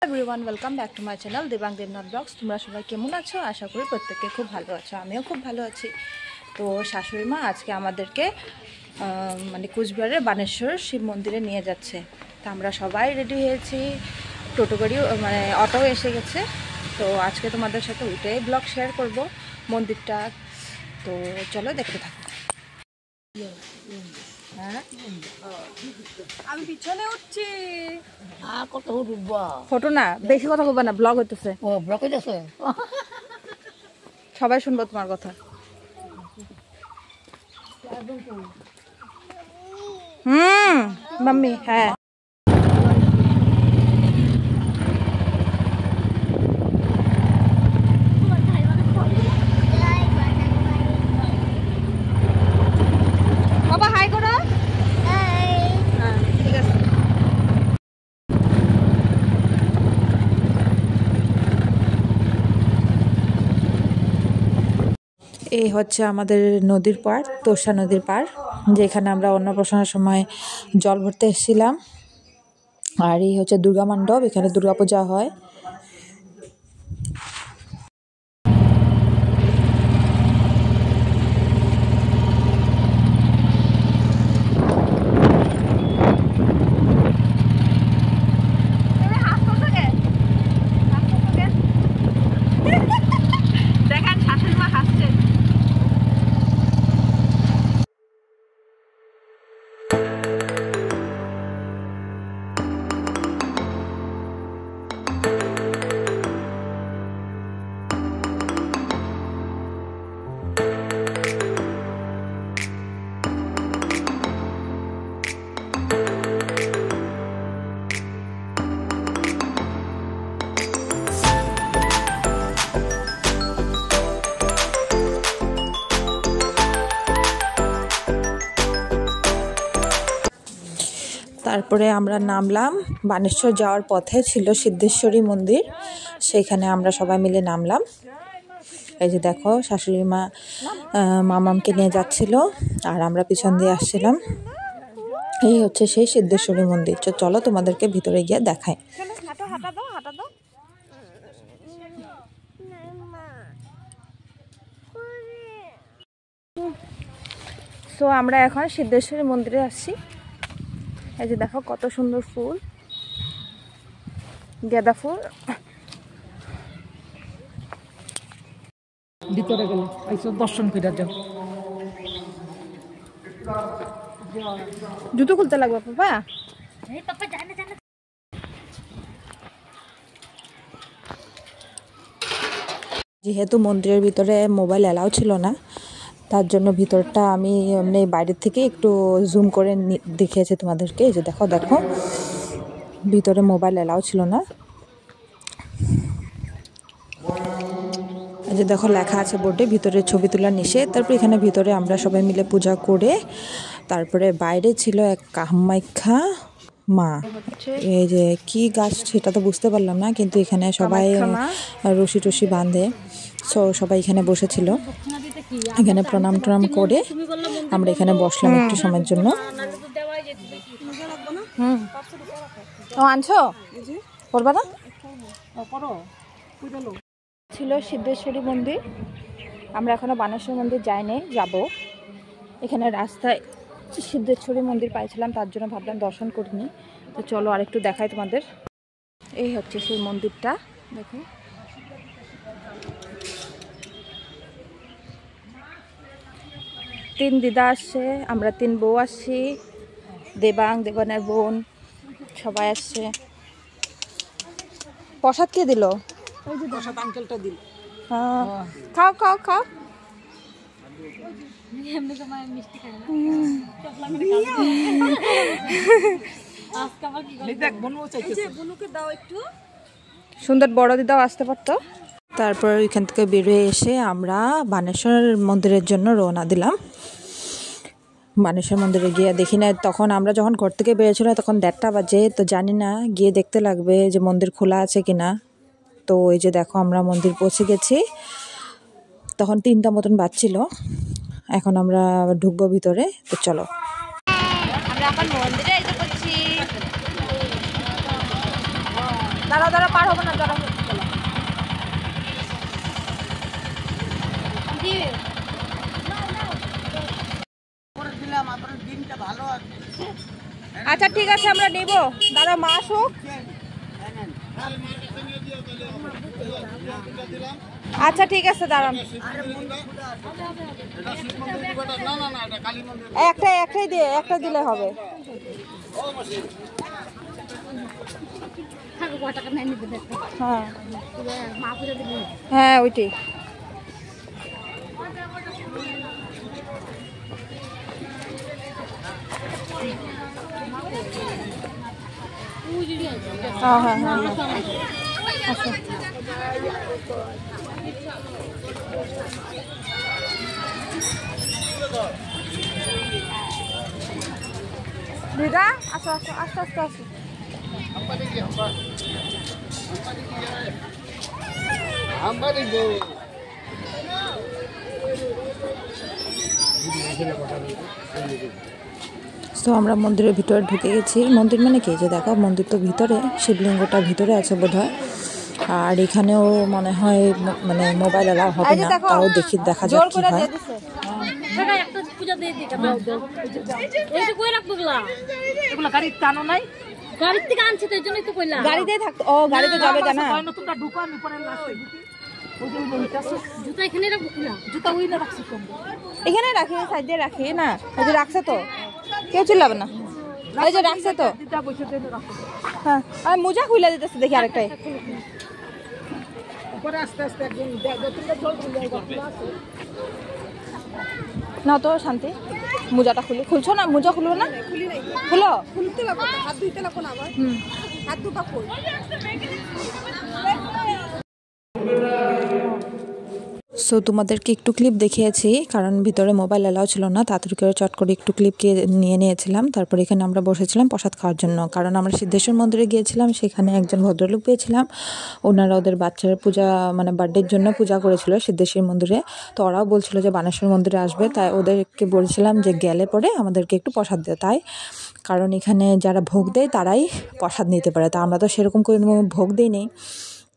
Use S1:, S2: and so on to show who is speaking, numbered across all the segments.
S1: Everyone welcome back to my channel Debang Debnath vlogs. তোমরা সবাই কেমন আছো? আশা করি প্রত্যেকে খুব ভালো আছো, আমিও খুব ভালো আছি। তো শাশুড়ি মা আজকে আমাদেরকে কুচবিহারের বানেশ্বর শিব মন্দিরে নিয়ে যাচ্ছে। তো আমরা সবাই রেডি হয়েছি, টোটো গাড়িও অটো এসে গেছে। তো আজকে তোমাদের সাথে ওইটাই ব্লগ শেয়ার করব মন্দিরটা। তো চলো দেখতে থাকো। আমি পিছনে উঠছি। ফটো না, বেশি কথা বলবা না, ব্লগ হইতেছে।
S2: ও ব্লগ হইতেছে,
S1: সবাই শুনবো তোমার কথা। মাম্মি হ্যাঁ। বাবা হাই করো। হ্যাঁ ঠিক আছে। এই হচ্ছে আমাদের নদীর পাড়, তোষা নদীর পাড়, যেখানে আমরা অন্নপ্রাশনের সময় জল ভরতে এসেছিলাম। আর এই হচ্ছে দুর্গা মণ্ডপ, এখানে দুর্গাপূজা হয়। দেখেন শাশুড়ি মা হাসছে। তারপরে আমরা নামলাম, বানেশ্বর যাওয়ার পথে ছিল সিদ্ধেশ্বরী মন্দির, সেখানে আমরা সবাই মিলে নামলাম। এই যে দেখো শাশুড়ি মা মামামকে নিয়ে যাচ্ছিল আর আমরা পিছন দিয়ে আসছিলাম। এই হচ্ছে সেই সিদ্ধেশ্বরী মন্দির। চলো তোমাদেরকে ভিতরে গিয়ে দেখাই। তো আমরা এখন সিদ্ধেশ্বরী মন্দিরে আসছি। এই যে দেখো কত সুন্দর ফুল, গাঁদা ফুল।
S2: ভিতরে গেলে এইসব দর্শন করে যাও।
S1: জুতো খুলতে লাগবে পাপা। যেহেতু মন্দিরের ভিতরে মোবাইল অ্যালাউ ছিল না, তার জন্য ভিতরটা আমি এমনি বাইরের থেকে একটু জুম করে দেখিয়েছি তোমাদেরকে। এই যে দেখো দেখো ভিতরে মোবাইল অ্যালাউ ছিল না। এই যে দেখো লেখা আছে বোর্ডে ভিতরে ছবি তোলা নিষেধ। তারপর এখানে ভিতরে আমরা সবাই মিলে পূজা করে তারপরে বাইরে ছিল এক কামাখ্যা মা। এই যে কি গাছ সেটা তো বুঝতে পারলাম না, কিন্তু এখানে সবাই রশি টসি বাঁধে। সবাই এখানে বসেছিল, এখানে প্রণাম টনাম করে আমরা এখানে বসলাম একটু সময়ের জন্য। আনছো করবা না? ছিল সিদ্ধেশ্বরী মন্দির। আমরা এখনো বানেশ্বর মন্দির যাইনি, যাব। এখানে রাস্তায় সিদ্ধেশ্বরী মন্দির পাইছিলাম, তার জন্য ভাবলাম দর্শন করিনি। তো চলো আরেকটু দেখাই তোমাদের। এই হচ্ছে সেই মন্দিরটা, দেখো। তিন দিদা আসছে, আমরা তিন বউ আসছি, দেবাং দেবানের বোন সবাই আসছে। প্রসাদ কে দিল?
S2: প্রসাদ আঙ্কেলটা দিল।
S1: হ্যাঁ খাও খাও খাও। সুন্দর বড় দিদাও আসতে পারতো। তারপর ওইখান থেকে বেরিয়ে এসে আমরা বানেশ্বর মন্দিরের জন্য রওনা দিলাম। বানেশ্বর মন্দিরে গিয়ে দেখি না, তখন আমরা যখন ঘর থেকে বেরিয়েছিলাম তখন 1:30 বাজে। তো জানি না গিয়ে দেখতে লাগবে যে মন্দির খোলা আছে কিনা। তো এই যে দেখো আমরা মন্দির পৌঁছে গেছি, তখন 3টা মতন বাজছিল। এখন আমরা ঢুকবো ভিতরে। তো চলো আমরা এখন মন্দিরে এসে পড়ছি। দাঁড়াও দাঁড়াও, পার হবে না, দাঁড়াও। আচ্ছা ঠিক আছে, আমরা নেব। দাঁড়াও, মা আসুক। আচ্ছা ঠিক আছে, দাঁড়ান। একটা দিলে হবে। হ্যাঁ হ্যাঁ, ওইটাই। হ্যাঁ হ্যাঁ হ্যাঁ, আচ্ছা। দিদা আসো আসো, আস্তে আস্তে আসো। তো আমরা মন্দিরের ভিতরে ঢুকে গেছি। মন্দির মানে কি, যে দেখো মন্দির তো ভিতরে, শিবলিঙ্গটা ভিতরে আছে বোধহয়। আর এখানেও মনে হয় মানে মোবাইল এলাও হবে না, তাও দেখা যাক কি হয়। গাড়িতে থাকতো, ও গাড়িতে যাবে না। এখানে রাখি, সাইড দিয়ে রাখি না, ওই যে রাখছে তো, কেউ চিল্লাবে না, ওই যে রাখছে তো। হ্যাঁ, আর মোজা খুলে দিতেছে, দেখি আরেকটাই। না তো শান্তি, মোজাটা খুলছো না? মোজা খুলবো না, খুলো। সো তোমাদেরকে একটু ক্লিপ দেখিয়েছি, কারণ ভিতরে মোবাইল এলাও ছিল না, তাড়াতাড়ি করে চট করে একটু ক্লিপ নিয়ে নিয়েছিলাম। তারপর এখানে আমরা বসেছিলাম প্রসাদ খাওয়ার জন্য, কারণ আমরা সিদ্ধেশ্বর মন্দিরে গিয়েছিলাম, সেখানে একজন ভদ্রলোক পেয়েছিলাম, ওনারা ওদের বাচ্চার পূজা মানে বার্থডের জন্য পূজা করেছিল সিদ্ধেশ্বর মন্দিরে। তো ওরাও বলছিল যে বানেশ্বর মন্দিরে আসবে, তাই ওদেরকে বলছিলাম যে গেলে পরে আমাদেরকে একটু প্রসাদ দেয়, তাই কারণ এখানে যারা ভোগ দেয় তারাই প্রসাদ নিতে পারে। তা আমরা তো সেরকম কোনো ভোগ দিই নেই,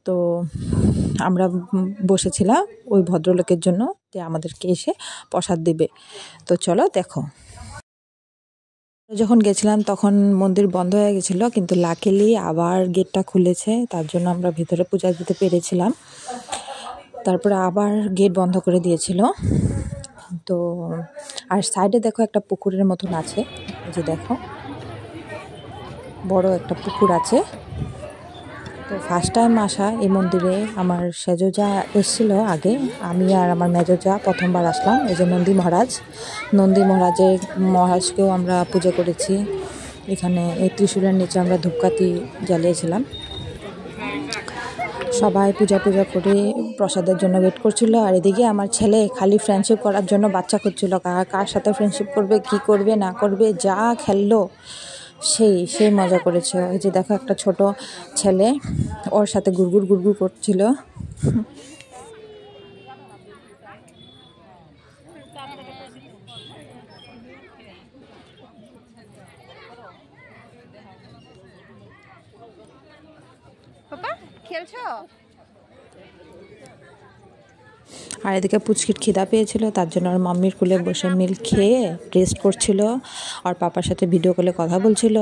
S1: তো আমরা বসেছিলাম ওই ভদ্রলোকের জন্য যে আমাদেরকে এসে প্রসাদ দিবে। তো চলো দেখো। যখন গেছিলাম তখন মন্দির বন্ধ হয়ে গেছিলো, কিন্তু লাকিলি আবার গেটটা খুলেছে, তার জন্য আমরা ভিতরে পূজা দিতে পেরেছিলাম। তারপরে আবার গেট বন্ধ করে দিয়েছিল। তো আর সাইডে দেখো একটা পুকুরের মতন আছে, এই যে দেখো বড় একটা পুকুর আছে। তো ফার্স্ট টাইম আসা এই মন্দিরে, আমার সেজো যা এসেছিল আগে, আমি আর আমার মেজো যা প্রথমবার আসলাম। এই যে নন্দী মহারাজকেও আমরা পুজো করেছি। এখানে এই ত্রিশূলের নিচে আমরা ধূপকাঠি জ্বালিয়েছিলাম। সবাই পূজা করে প্রসাদের জন্য ওয়েট করছিল। আর এদিকে আমার ছেলে খালি ফ্রেন্ডশিপ করার জন্য বাচ্চা খুঁজছিল, কার সাথে ফ্রেন্ডশিপ করবে, কি করবে না করবে, যা খেললো সেই মজা করেছে। ওই যে দেখো একটা ছোট ছেলে ওর সাথে গুড়গুড় করছিল। পাপা খেলছো? আর এদিকে পুচকির খিদা পেয়েছিল, তার জন্য আর মাম্মির কোলে বসে মিল খেয়ে রেস্ট করছিল, আর পাপার সাথে ভিডিও কলে কথা বলছিল।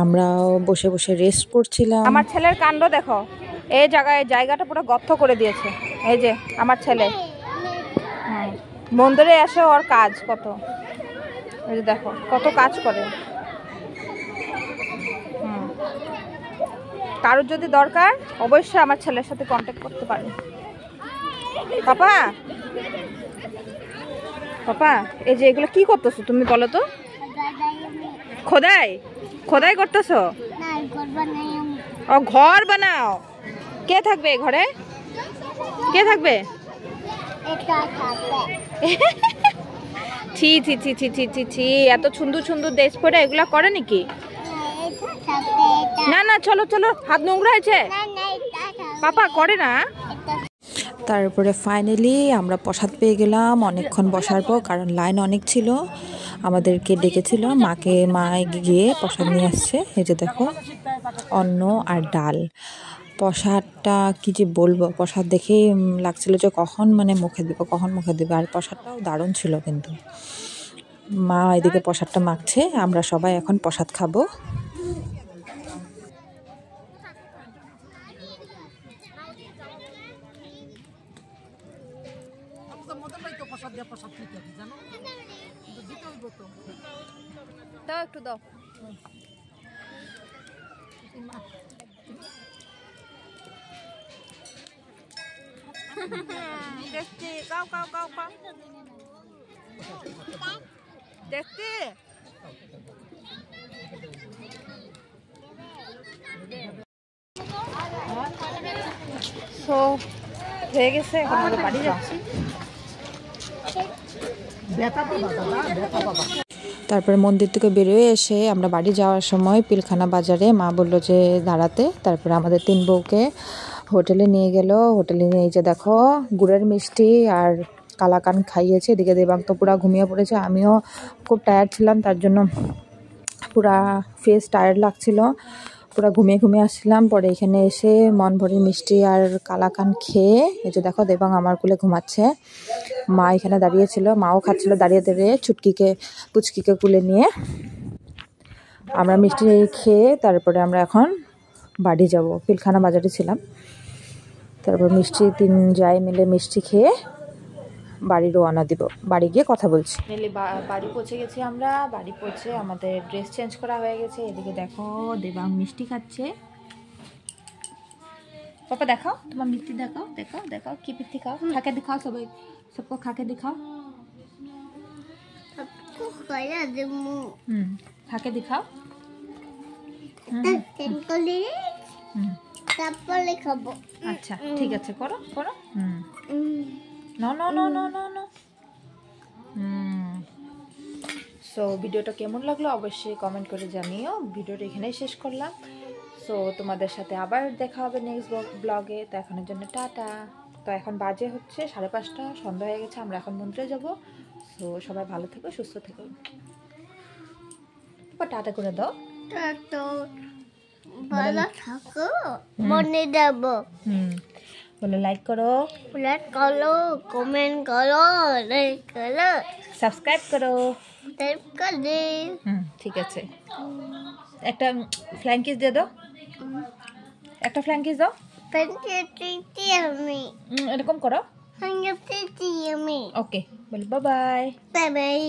S1: আমরাও বসে রেস্ট করছিলাম। আমার ছেলের কাণ্ড দেখো, এই জায়গাটা পুরো গর্ত করে দিয়েছে। এই যে আমার ছেলে মন্দিরে এসে ওর কাজ কত, এই যে দেখো কত কাজ করে। কারোর যদি দরকার অবশ্যই আমার ছেলের সাথে কন্ট্যাক্ট করতে পারে। পাপা এই যে এগুলো কি করতেছো তুমি বলো তো? খোদাই করতেছো? ও ঘর বানাও। কে থাকবে ঘরে? কে থাকবে? ছি ছি ছি ছি ছি ছি ছি, এত সুন্দর ড্রেস পরে এগুলা করে নাকি? না চলো হাত নোংরা হয়েছে। পাপা করে না। তারপরে ফাইনালি আমরা প্রসাদ পেয়ে গেলাম অনেকক্ষণ বসার পর, কারণ লাইন অনেক ছিল। আমাদেরকে ডেকেছিল, মা গিয়ে প্রসাদ নিয়ে আসছে। এই যে দেখো অন্ন আর ডাল। প্রসাদটা কি যে বলবো, প্রসাদ দেখেই লাগছিল যে কখন মুখে দেবে। আর প্রসাদটাও দারুণ ছিল কিন্তু। মা এদিকে প্রসাদটা মাখছে, আমরা সবাই এখন প্রসাদ খাবো।
S3: দাও একটু দাও। দেখছি কাও কাও কাও কাও দেখছি। সো হয়ে গেছে, এখন আমরা বাড়ি যাচ্ছি।
S1: তারপরে মন্দির থেকে বেরোয় এসে আমরা বাড়ি যাওয়ার সময় পিলখানা বাজারে মা বললো যে দাঁড়াতে। তারপরে আমাদের 3 বউকে হোটেলে নিয়ে গেল। হোটেলে নিয়ে যে দেখো গুড়ের মিষ্টি আর কালাকান খাইয়েছে। এদিকে দেবাং তো পুরা ঘুমিয়ে পড়েছে, আমিও খুব টায়ার্ড ছিলাম, তার জন্য পুরা ফেস টায়ার্ড লাগছিল, পুরা ঘুমিয়ে আসছিলাম। পরে এখানে এসে মন ভরে মিষ্টি আর কালাকান খেয়ে এই যে দেখো দেবাং আমার কোলে ঘুমাচ্ছে। মা এখানে দাঁড়িয়েছিল, মাও খাচ্ছিল দাঁড়িয়ে পুচকিকে কুলে নিয়ে। আমরা মিষ্টি খেয়ে তারপরে আমরা এখন বাড়ি যাব। পিলখানা বাজারে ছিলাম, তারপর তিন যাই মিলে মিষ্টি খেয়ে বাড়ি রওনা দিব। বাড়ি গিয়ে কথা বলছি। বাড়ি পৌঁছে গেছি আমরা। বাড়ি পৌঁছে আমাদের ড্রেস চেঞ্জ করা হয়ে গেছে। এদিকে দেখো দেবাং মিষ্টি খাচ্ছে। পাপা দেখাও তোমার মিষ্টি, দেখাও দেখাও দেখাও কি মিষ্টি খাও, খাকে দিখাও सबको खा के दिखाओ। खा के दिखाओ। अच्छा ठीक है, करो करो। No no no no no no. So ভিডিওটা কেমন লাগলো অবশ্যই কমেন্ট করে জানিও। ভিডিওটা এখানেই শেষ করলাম। সো তোমাদের সাথে আবার দেখা হবে নেক্সট ব্লগে। তো এখনের জন্য টাটা। তো এখন বাজে হচ্ছে 5:30, সন্ধ্যা হয়ে গেছে, আমরা এখন মন্দিরে যাব। সো সবাই ভালো থেকো, সুস্থ থেকো। টাটা করে দাও। ভালো থাকো, মনে দেব। বলে লাইক করো, কমেন্ট করো, সাবস্ক্রাইব করো। ঠিক আছে, একটা ফ্ল্যাং কিস দিয়ে দাও। একটা ফ্ল্যাং কিস দাও। এরকম করো। ওকে, বলি বাই বাই।